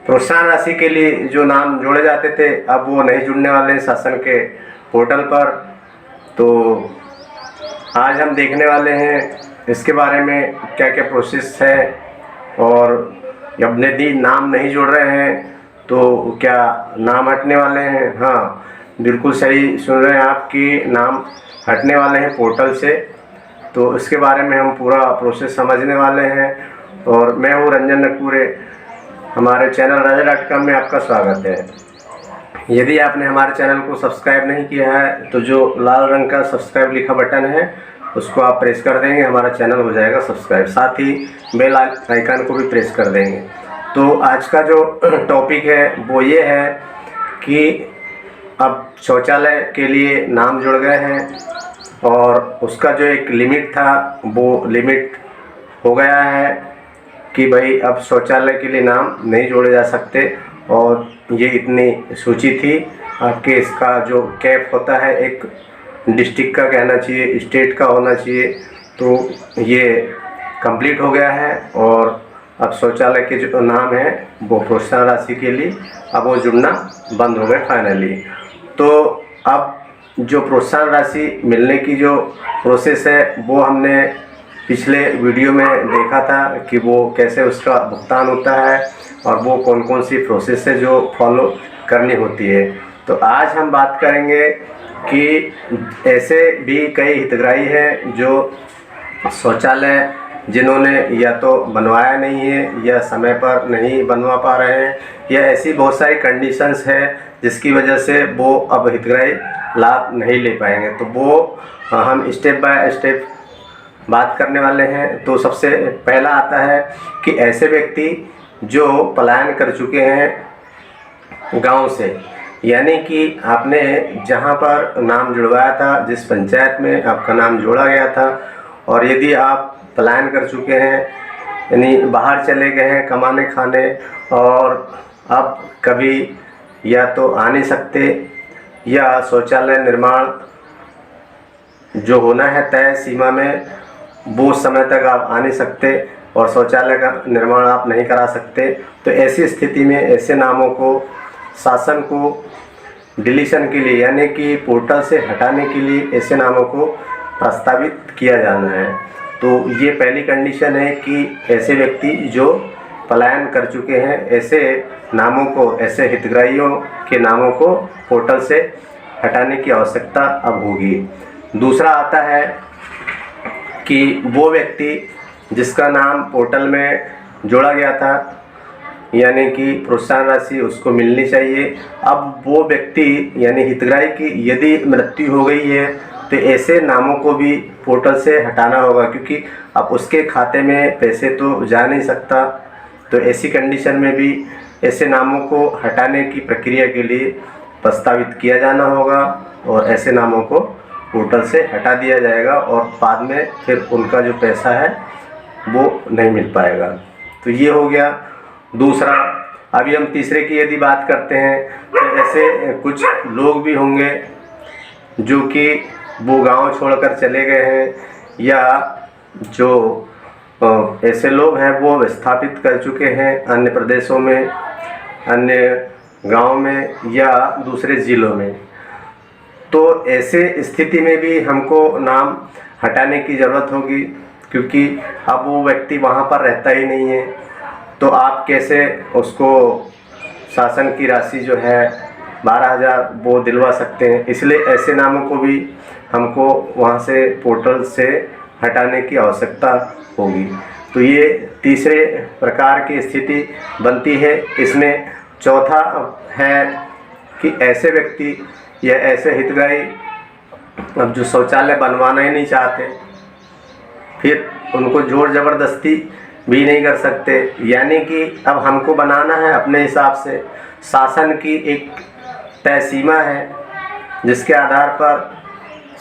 प्रोत्साहन राशि के लिए जो नाम जोड़े जाते थे अब वो नहीं जुड़ने वाले हैं शासन के पोर्टल पर। तो आज हम देखने वाले हैं इसके बारे में क्या क्या प्रोसेस है, और अब यदि नाम नहीं जोड़ रहे हैं तो क्या नाम हटने वाले हैं। हाँ, बिल्कुल सही सुन रहे हैं आप कि नाम हटने वाले हैं पोर्टल से। तो इसके बारे में हम पूरा प्रोसेस समझने वाले हैं। और मैं हूँ रंजन नकूरे, हमारे चैनल raja.com में आपका स्वागत है। यदि आपने हमारे चैनल को सब्सक्राइब नहीं किया है तो जो लाल रंग का सब्सक्राइब लिखा बटन है उसको आप प्रेस कर देंगे, हमारा चैनल हो जाएगा सब्सक्राइब। साथ ही बेल आइकन को भी प्रेस कर देंगे। तो आज का जो टॉपिक है वो ये है कि अब शौचालय के लिए नाम जुड़ गए हैं और उसका जो एक लिमिट था वो लिमिट हो गया है कि भाई अब शौचालय के लिए नाम नहीं जोड़े जा सकते। और ये इतनी सूची थी आपके, इसका जो कैप होता है एक डिस्ट्रिक्ट का कहना चाहिए, स्टेट का होना चाहिए। तो ये कंप्लीट हो गया है और अब शौचालय के जो नाम है वो प्रोत्साहन राशि के लिए अब वो जुड़ना बंद हो गए फाइनली। तो अब जो प्रोत्साहन राशि मिलने की जो प्रोसेस है वो हमने पिछले वीडियो में देखा था कि वो कैसे उसका भुगतान होता है और वो कौन कौन सी प्रोसेस है जो फॉलो करनी होती है। तो आज हम बात करेंगे कि ऐसे भी कई हितग्राही हैं जो शौचालय जिन्होंने या तो बनवाया नहीं है या समय पर नहीं बनवा पा रहे हैं, या ऐसी बहुत सारी कंडीशंस है जिसकी वजह से वो अब हितग्राही लाभ नहीं ले पाएंगे। तो वो हम स्टेप बाय स्टेप बात करने वाले हैं। तो सबसे पहला आता है कि ऐसे व्यक्ति जो पलायन कर चुके हैं गांव से, यानी कि आपने जहां पर नाम जुड़वाया था, जिस पंचायत में आपका नाम जोड़ा गया था, और यदि आप पलायन कर चुके हैं यानी बाहर चले गए हैं कमाने खाने और अब कभी या तो आ नहीं सकते या शौचालय निर्माण जो होना है तय सीमा में वो समय तक आप आ नहीं सकते और शौचालय का निर्माण आप नहीं करा सकते, तो ऐसी स्थिति में ऐसे नामों को शासन को डिलीशन के लिए यानी कि पोर्टल से हटाने के लिए ऐसे नामों को प्रस्तावित किया जाना है। तो ये पहली कंडीशन है कि ऐसे व्यक्ति जो पलायन कर चुके हैं ऐसे नामों को, ऐसे हितग्राहियों के नामों को पोर्टल से हटाने की आवश्यकता अब होगी। दूसरा आता है कि वो व्यक्ति जिसका नाम पोर्टल में जोड़ा गया था यानी कि प्रोत्साहन राशि उसको मिलनी चाहिए, अब वो व्यक्ति यानी हितग्राही की यदि मृत्यु हो गई है तो ऐसे नामों को भी पोर्टल से हटाना होगा, क्योंकि अब उसके खाते में पैसे तो जा नहीं सकता। तो ऐसी कंडीशन में भी ऐसे नामों को हटाने की प्रक्रिया के लिए प्रस्तावित किया जाना होगा और ऐसे नामों को पोर्टल से हटा दिया जाएगा और बाद में फिर उनका जो पैसा है वो नहीं मिल पाएगा। तो ये हो गया दूसरा। अभी हम तीसरे की यदि बात करते हैं तो ऐसे कुछ लोग भी होंगे जो कि वो गांव छोड़कर चले गए हैं, या जो ऐसे लोग हैं वो विस्थापित कर चुके हैं अन्य प्रदेशों में, अन्य गांव में या दूसरे ज़िलों में। तो ऐसे स्थिति में भी हमको नाम हटाने की ज़रूरत होगी, क्योंकि अब वो व्यक्ति वहाँ पर रहता ही नहीं है। तो आप कैसे उसको शासन की राशि जो है 12,000 वो दिलवा सकते हैं। इसलिए ऐसे नामों को भी हमको वहाँ से पोर्टल से हटाने की आवश्यकता होगी। तो ये तीसरे प्रकार की स्थिति बनती है। इसमें चौथा है कि ऐसे व्यक्ति या ऐसे हितग्राही अब जो शौचालय बनवाना ही नहीं चाहते, फिर उनको जोर ज़बरदस्ती भी नहीं कर सकते, यानी कि अब हमको बनाना है अपने हिसाब से। शासन की एक तय सीमा है जिसके आधार पर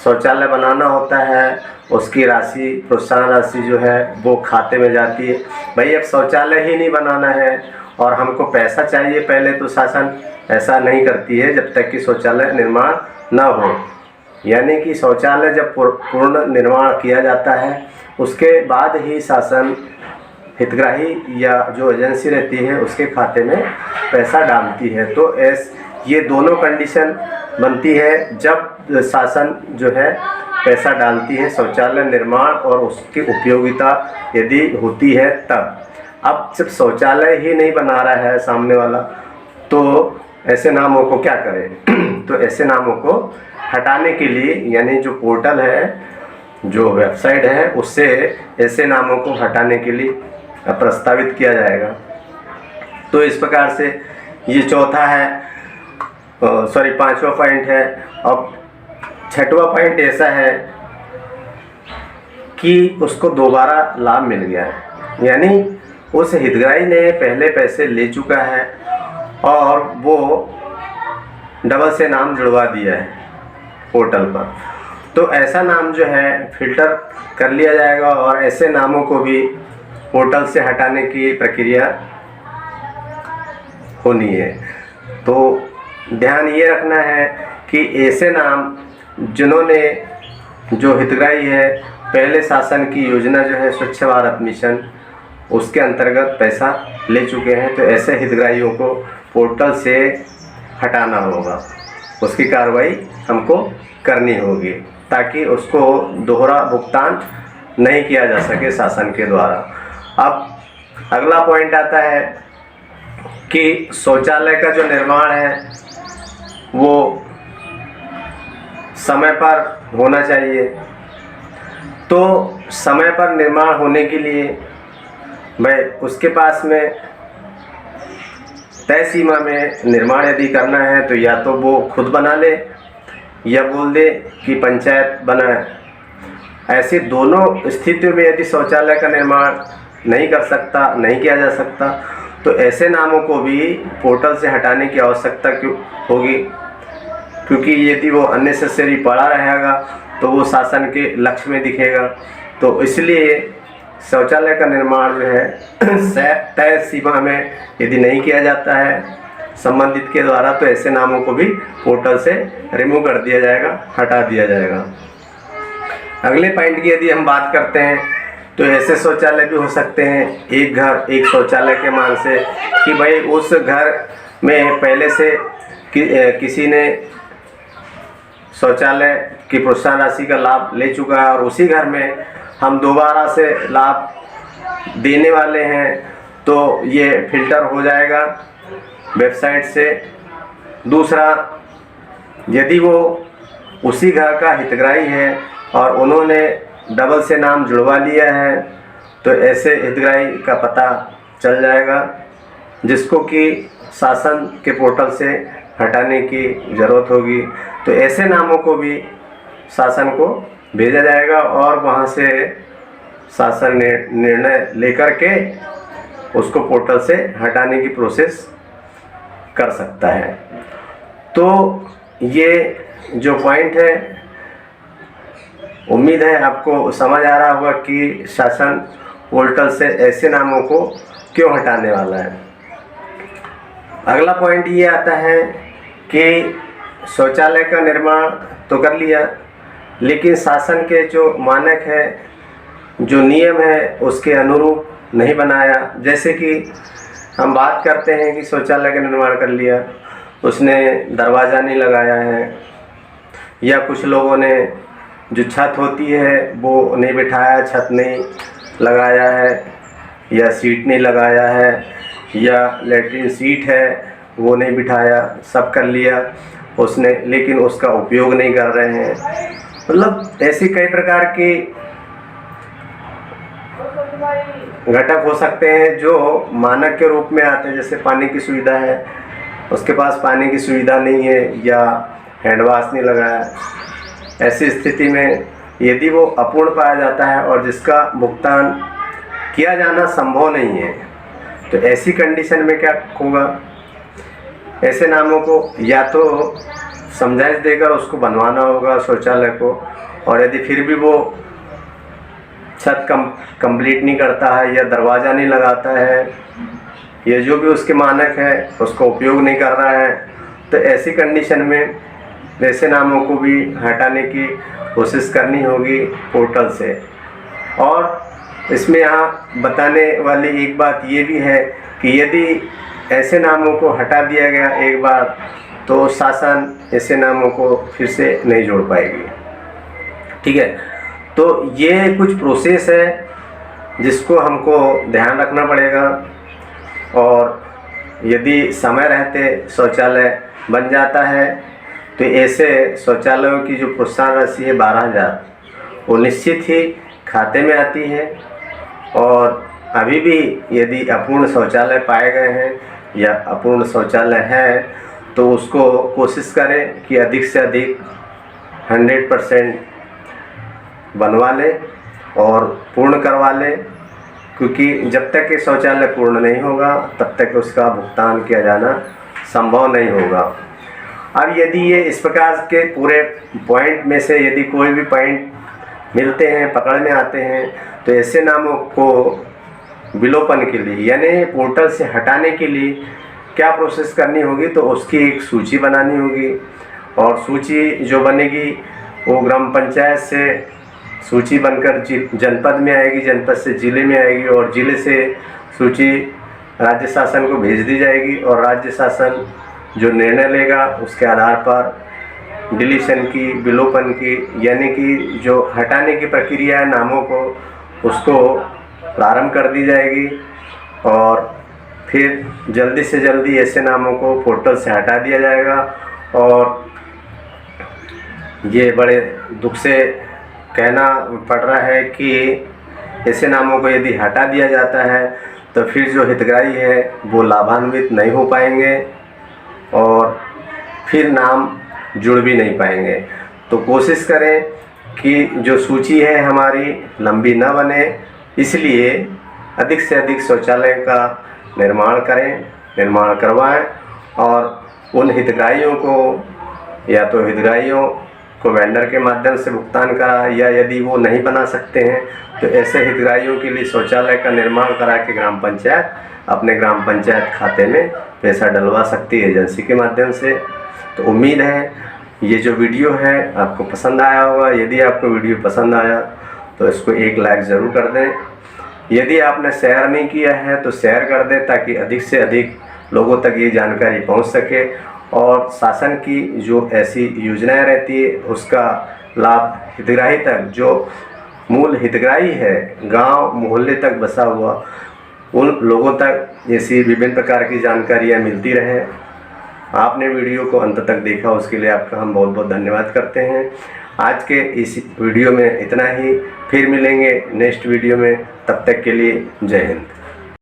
शौचालय बनाना होता है, उसकी राशि प्रोत्साहन राशि जो है वो खाते में जाती है। भाई अब शौचालय ही नहीं बनाना है और हमको पैसा चाहिए पहले, तो शासन ऐसा नहीं करती है जब तक कि शौचालय निर्माण न हो। यानी कि शौचालय जब पूर्ण निर्माण किया जाता है उसके बाद ही शासन हितग्राही या जो एजेंसी रहती है उसके खाते में पैसा डालती है। तो ये दोनों कंडीशन बनती है जब शासन जो है पैसा डालती है शौचालय निर्माण और उसकी उपयोगिता यदि होती है तब। अब जब शौचालय ही नहीं बना रहा है सामने वाला तो ऐसे नामों को क्या करें तो ऐसे नामों को हटाने के लिए यानी जो पोर्टल है, जो वेबसाइट है, उससे ऐसे नामों को हटाने के लिए प्रस्तावित किया जाएगा। तो इस प्रकार से ये चौथा है, पांचवा पॉइंट है। अब छठवां पॉइंट ऐसा है कि उसको दोबारा लाभ मिल गया है, यानी उस हितग्राही ने पहले पैसे ले चुका है और वो डबल से नाम जुड़वा दिया है पोर्टल पर। तो ऐसा नाम जो है फिल्टर कर लिया जाएगा और ऐसे नामों को भी पोर्टल से हटाने की प्रक्रिया होनी है। तो ध्यान ये रखना है कि ऐसे नाम जिन्होंने, जो हितग्राही है पहले शासन की योजना जो है स्वच्छ भारत मिशन, उसके अंतर्गत पैसा ले चुके हैं, तो ऐसे हितग्राहियों को पोर्टल से हटाना होगा, उसकी कार्रवाई हमको करनी होगी ताकि उसको दोहरा भुगतान नहीं किया जा सके शासन के द्वारा। अब अगला पॉइंट आता है कि शौचालय का जो निर्माण है वो समय पर होना चाहिए। तो समय पर निर्माण होने के लिए भाई उसके पास में तय सीमा में निर्माण यदि करना है तो या तो वो खुद बना ले या बोल दे कि पंचायत बनाए। ऐसी दोनों स्थितियों में यदि शौचालय का निर्माण नहीं कर सकता, नहीं किया जा सकता, तो ऐसे नामों को भी पोर्टल से हटाने की आवश्यकता क्यों होगी, क्योंकि यदि वो अननेसेसरी पड़ा रहेगा तो वो शासन के लक्ष्य में दिखेगा। तो इसलिए शौचालय का निर्माण जो है तय सीमा में यदि नहीं किया जाता है संबंधित के द्वारा तो ऐसे नामों को भी पोर्टल से रिमूव कर दिया जाएगा, हटा दिया जाएगा। अगले पॉइंट की यदि हम बात करते हैं तो ऐसे शौचालय भी हो सकते हैं एक घर एक शौचालय के मान से, कि भाई उस घर में पहले से किसी ने शौचालय की प्रोत्साहन राशि का लाभ ले चुका है और उसी घर में हम दोबारा से लाभ देने वाले हैं, तो ये फिल्टर हो जाएगा वेबसाइट से। दूसरा, यदि वो उसी घर का हितग्राही है और उन्होंने डबल से नाम जुड़वा लिया है तो ऐसे हितग्राही का पता चल जाएगा जिसको कि शासन के पोर्टल से हटाने की ज़रूरत होगी। तो ऐसे नामों को भी शासन को भेजा जाएगा और वहाँ से शासन ने निर्णय लेकर के उसको पोर्टल से हटाने की प्रोसेस कर सकता है। तो ये जो पॉइंट है, उम्मीद है आपको समझ आ रहा होगा कि शासन पोर्टल से ऐसे नामों को क्यों हटाने वाला है। अगला पॉइंट ये आता है कि शौचालय का निर्माण तो कर लिया, लेकिन शासन के जो मानक है, जो नियम है, उसके अनुरूप नहीं बनाया। जैसे कि हम बात करते हैं कि शौचालय का निर्माण कर लिया, उसने दरवाज़ा नहीं लगाया है, या कुछ लोगों ने जो छत होती है वो नहीं बिठाया, छत नहीं लगाया है, या सीट नहीं लगाया है, या लेटरिन सीट है वो नहीं बिठाया, सब कर लिया उसने, लेकिन उसका उपयोग नहीं कर रहे हैं। मतलब ऐसी कई प्रकार की घटक हो सकते हैं जो मानक के रूप में आते हैं। जैसे पानी की सुविधा है, उसके पास पानी की सुविधा नहीं है या हैंड वाश नहीं लगाया। ऐसी स्थिति में यदि वो अपूर्ण पाया जाता है और जिसका भुगतान किया जाना संभव नहीं है, तो ऐसी कंडीशन में क्या होगा, ऐसे नामों को या तो समझाइश देकर उसको बनवाना होगा शौचालय को, और यदि फिर भी वो छत कंप्लीट नहीं करता है या दरवाज़ा नहीं लगाता है या जो भी उसके मानक है उसको उपयोग नहीं कर रहा है, तो ऐसी कंडीशन में ऐसे नामों को भी हटाने की कोशिश करनी होगी पोर्टल से। और इसमें यहाँ बताने वाली एक बात ये भी है कि यदि ऐसे नामों को हटा दिया गया एक बार, तो शासन ऐसे नामों को फिर से नहीं जोड़ पाएगी। ठीक है, तो ये कुछ प्रोसेस है जिसको हमको ध्यान रखना पड़ेगा। और यदि समय रहते शौचालय बन जाता है तो ऐसे शौचालयों की जो प्रोत्साहन राशि है 12,000, वो निश्चित ही खाते में आती है। और अभी भी यदि अपूर्ण शौचालय पाए गए हैं या अपूर्ण शौचालय है तो उसको कोशिश करें कि अधिक से अधिक 100% बनवा लें और पूर्ण करवा लें, क्योंकि जब तक ये शौचालय पूर्ण नहीं होगा तब तक उसका भुगतान किया जाना संभव नहीं होगा। अब यदि ये इस प्रकार के पूरे पॉइंट में से यदि कोई भी पॉइंट मिलते हैं, पकड़ में आते हैं, तो ऐसे नामों को विलोपन के लिए यानी पोर्टल से हटाने के लिए क्या प्रोसेस करनी होगी, तो उसकी एक सूची बनानी होगी। और सूची जो बनेगी वो ग्राम पंचायत से सूची बनकर जनपद में आएगी, जनपद से ज़िले में आएगी और ज़िले से सूची राज्य शासन को भेज दी जाएगी। और राज्य शासन जो निर्णय लेगा उसके आधार पर डिलीशन की, विलोपन की, यानी कि जो हटाने की प्रक्रिया है नामों को, उसको प्रारंभ कर दी जाएगी। और फिर जल्दी से जल्दी ऐसे नामों को पोर्टल से हटा दिया जाएगा। और ये बड़े दुख से कहना पड़ रहा है कि ऐसे नामों को यदि हटा दिया जाता है तो फिर जो हितग्राही है वो लाभान्वित नहीं हो पाएंगे और फिर नाम जुड़ भी नहीं पाएंगे। तो कोशिश करें कि जो सूची है हमारी लंबी न बने, इसलिए अधिक से अधिक शौचालय का निर्माण करें, निर्माण करवाएं और उन हितग्राहियों को या तो हितग्राहियों को वेंडर के माध्यम से भुगतान करा, या यदि वो नहीं बना सकते हैं तो ऐसे हितग्राहियों के लिए शौचालय का निर्माण करा के ग्राम पंचायत अपने ग्राम पंचायत खाते में पैसा डलवा सकती है एजेंसी के माध्यम से। तो उम्मीद है ये जो वीडियो है आपको पसंद आया होगा। यदि आपको वीडियो पसंद आया तो इसको एक लाइक ज़रूर कर दें। यदि आपने शेयर नहीं किया है तो शेयर कर दें ताकि अधिक से अधिक लोगों तक ये जानकारी पहुंच सके और शासन की जो ऐसी योजनाएं रहती है उसका लाभ हितग्राही तक, जो मूल हितग्राही है गांव मोहल्ले तक बसा हुआ, उन लोगों तक ऐसी विभिन्न प्रकार की जानकारियां मिलती रहे। आपने वीडियो को अंत तक देखा उसके लिए आपका हम बहुत बहुत धन्यवाद करते हैं। आज के इस वीडियो में इतना ही, फिर मिलेंगे नेक्स्ट वीडियो में, तब तक के लिए जय हिंद।